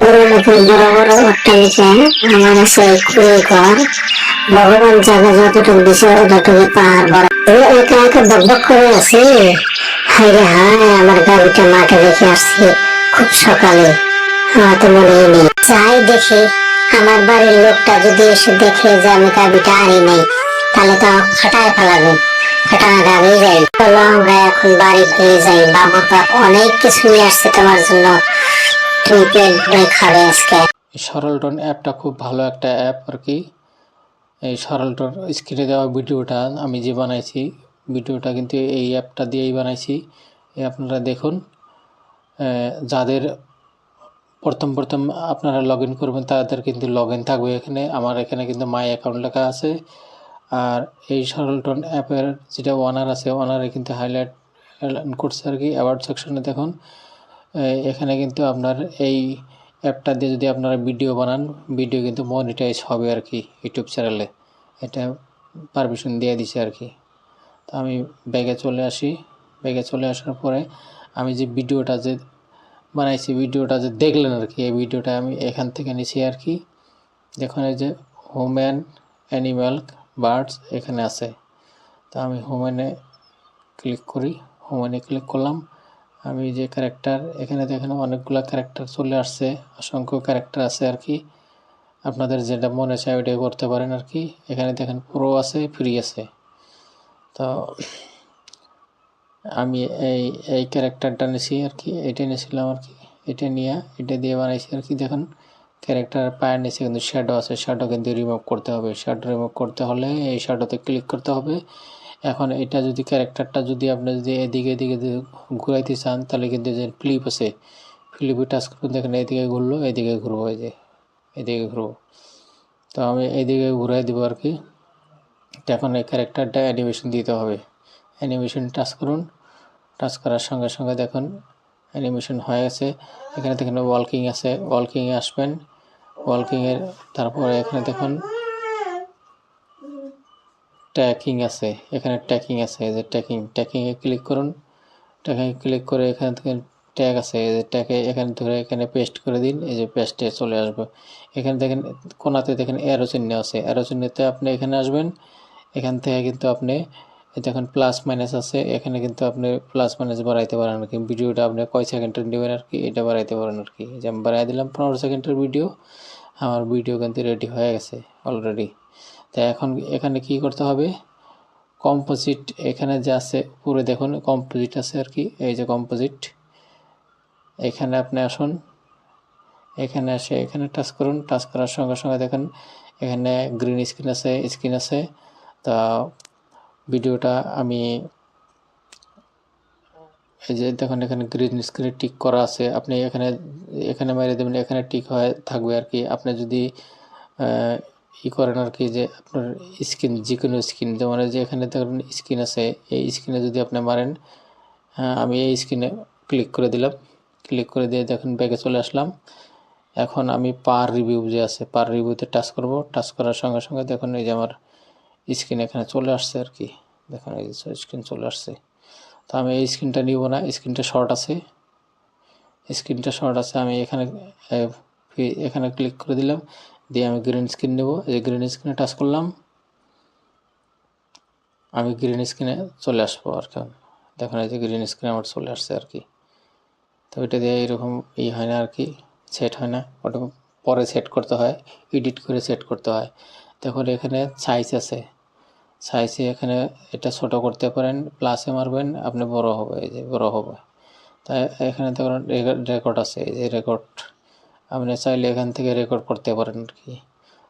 পুরোনো বড় বড় অট্টালিকা আমার আছে কুড়ে ঘর। ভগবান জায়গা যতটুকু দিছে ততটুকু পাহাড় ভরা। একা একা বকবক করে আছে। হায় রে হায়, আমার গাড়িটা মাঠে রেখে আসছে খুব সকালে, হাতে মনে নেই। যাই দেখি, আমার বাড়ির লোকটা যদি এসে দেখে যে আমি গাড়িটা আনি নাই, তাহলে তো ফাটায় ফেলাবে। ফাটানোর আগেই যাই, চলো আমরা এখন বাড়ি ফিরে যাই। বাবু বাপ অনেক কিছু নিয়ে আসছে তোমার জন্য, তুমি পেট ভরে খাবে আজকে। সরলটন অ্যাপটা খুব ভালো একটা অ্যাপ আর কি। এই সরলটন স্ক্রিনে দেওয়া ভিডিওটা আমি যে বানাইছি, ভিডিওটা কিন্তু এই অ্যাপটা দিয়েই বানাইছি। আপনারা দেখুন, যাদের প্রথম আপনারা লগ ইন করবেন তাদের কিন্তু লগ ইন থাকবে এখানে। আমার এখানে কিন্তু মাই অ্যাকাউন্ট লেখা আছে। আর এই সরলটন অ্যাপের যেটা ওনার আছে, ওনারে কিন্তু হাইলাইট করছে আর কি। অ্যাওয়ার্ড সেকশনে দেখুন, এখানে কিন্তু আপনার এই অ্যাপটা দিয়ে যদি আপনারা ভিডিও বানান, ভিডিও কিন্তু মনিটাইজ হবে আর কি ইউটিউব চ্যানেলে। এটা পারমিশন দিয়ে দিছে আর কি। তো আমি ব্যাগে চলে আসি। ব্যাগে চলে আসার পরে আমি যে ভিডিওটা যে বানাইছি, ভিডিওটা যে দেখলেন আর কি, এই ভিডিওটা আমি এখান থেকে নিছি আর কি। দেখুন এই যে হিউম্যান, অ্যানিম্যাল, বার্ডস এখানে আছে। তো আমি হিউম্যানে ক্লিক করি। হিউম্যানে ক্লিক করলাম। আমি যে ক্যারেক্টার, এখানে দেখেন অনেকগুলো ক্যারেক্টার চলে আসছে, অসংখ্য ক্যারেক্টার আছে আর কি। আপনাদের যেটা মনে চায় ওইটাই করতে পারেন আর কি। এখানে দেখেন প্রো আছে, ফ্রি আছে। তো আমি এই ক্যারেক্টারটা নিয়েছি আর কি, এটা নিয়েছিলাম আর কি। এটা নিয়ে এটা দিয়ে বানাইছি আর কি। দেখুন ক্যারেক্টার পায়ের নিচে কিন্তু শ্যাডো আছে, শ্যাডো কিন্তু রিমুভ করতে হবে। শ্যাডো রিমুভ করতে হলে এই শ্যাডোতে ক্লিক করতে হবে। এখন এটা যদি ক্যারেক্টারটা যদি আপনি যদি এদিকে এদিকে ঘুরাইতে চান, তাহলে কিন্তু যে ফ্লিপ আছে, ফ্লিপে টাচ করুন। দেখেন এদিকে ঘুরলো, এদিকে ঘুরবো, এই যে এদিকে ঘুরবো। তো আমি এইদিকে ঘুরাই দেবো আর কি। এখন এই ক্যারেক্টারটা অ্যানিমেশন দিতে হবে। অ্যানিমেশন টাচ করুন। টাচ করার সঙ্গে সঙ্গে দেখুন অ্যানিমেশন হয়ে গেছে। এখানে দেখেন ওয়ালকিং আছে, ওয়ালকিংয়ে আসবেন। ওয়ালকিংয়ের তারপরে এখানে দেখুন ট্র্যাকিং আছে, এখানে ট্র্যাকিং আছে, এই যে ট্র্যাকিংয়ে ক্লিক করুন। ট্র্যাকিংয়ে ক্লিক করে এখানে থেকে ট্যাগ আছে, এই যে ট্যাগে এখানে ধরে এখানে পেস্ট করে দিন। এই যে পেস্টে চলে আসবে। এখানে দেখেন কোনাতে দেখেন অ্যারো চিহ্ন আছে, অ্যারো চিহ্নতে আপনি এখানে আসবেন। এখান থেকে কিন্তু আপনি দেখুন প্লাস মাইনাস আছে, এখানে কিন্তু আপনি প্লাস মাইনাস বাড়াইতে পারেন আর কি। ভিডিওটা আপনি কয় সেকেন্ডের নেবেন আর কি, এটা বাড়াইতে পারেন আর কি। যে আমি বাড়াই দিলাম 15 সেকেন্ডের ভিডিও। আমার ভিডিও কিন্তু রেডি হয়ে গেছে অলরেডি। তো এখন এখানে কি করতে হবে, কম্পোজিট এখানে যে আছে উপরে দেখুন কম্পোজিট আছে আর কি। এই যে কম্পোজিট, এখানে আপনি আসুন। এখানে এসে এখানে টাচ করুন। টাচ করার সঙ্গে সঙ্গে দেখেন এখানে গ্রিন স্ক্রিন আছে। তা ভিডিওটা আমি এই যে দেখুন এখানে গ্রিন স্ক্রিনে টিক করা আছে। আপনি এখানে এখানে মেরে দেবেন, এখানে টিক হয়ে থাকবে আর কি। আপনি যদি ই করেন আর কি, যে আপনার স্ক্রিন যে কোনো স্ক্রিন, যেমন যে এখানে দেখুন স্ক্রিন আছে, এই স্ক্রিনে যদি আপনি মারেন, আমি এই স্ক্রিনে ক্লিক করে দিলাম। ক্লিক করে দিয়ে দেখুন ব্যাগে চলে আসলাম। এখন আমি পার রিভিউ যে আছে, পার রিভিউতে টাচ করব। টাচ করার সঙ্গে সঙ্গে দেখুন এই যে আমার স্ক্রিন এখানে চলে আসছে আর কি। দেখুন এই যে স্ক্রিন চলে আসছে। তো আমি এই স্ক্রিনটা নিব না, স্ক্রিনটা শর্ট আছে, স্ক্রিনটা শর্ট আছে। আমি এখানে ক্লিক করে দিলাম, দিয়ে আমি গ্রিন স্ক্রিন নেব। এই গ্রিন স্ক্রিনে টাচ করলাম, আমি গ্রিন স্ক্রিনে চলে আসবো আর কি। দেখুন এই যে গ্রিন স্ক্রিন আমার চলে আসছে আর কি। তো এটা দিয়ে এরকম হয় না আর কি, সেট হয় না। ওটা পরে সেট করতে হয়, এডিট করে সেট করতে হয়। দেখুন এখানে সাইজ আছে, সাইজে এখানে এটা ছোটো করতে পারেন, প্লাসে মারবেন আপনি বড় হবে, এই যে বড় হবে। তাই এখানে দেখুন রেকর্ড আছে, এই যে রেকর্ড, আপনি চাইলে এখান থেকে রেকর্ড করতে পারেন আর কি।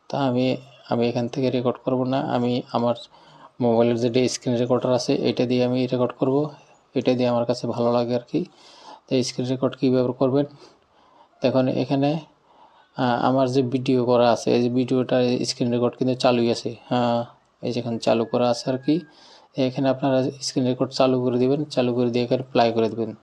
তা আমি এখান থেকে রেকর্ড করব না, আমি আমার মোবাইলের যে স্ক্রিন রেকর্ডার আছে এটা দিয়ে আমি রেকর্ড করব। এটা দিয়ে আমার কাছে ভালো লাগে আর কি। তো স্ক্রিন রেকর্ড কীভাবে করবেন, দেখুন এখানে আমার যে ভিডিও করা আছে, এই যে ভিডিওটা স্ক্রিন রেকর্ড কিন্তু চালুই আছে। এই যেখানে চালু করা আছে আর কি। এখানে আপনারা স্ক্রিন রেকর্ড চালু করে দিবেন, চালু করে দিয়ে এখানে প্লে করে দেবেন।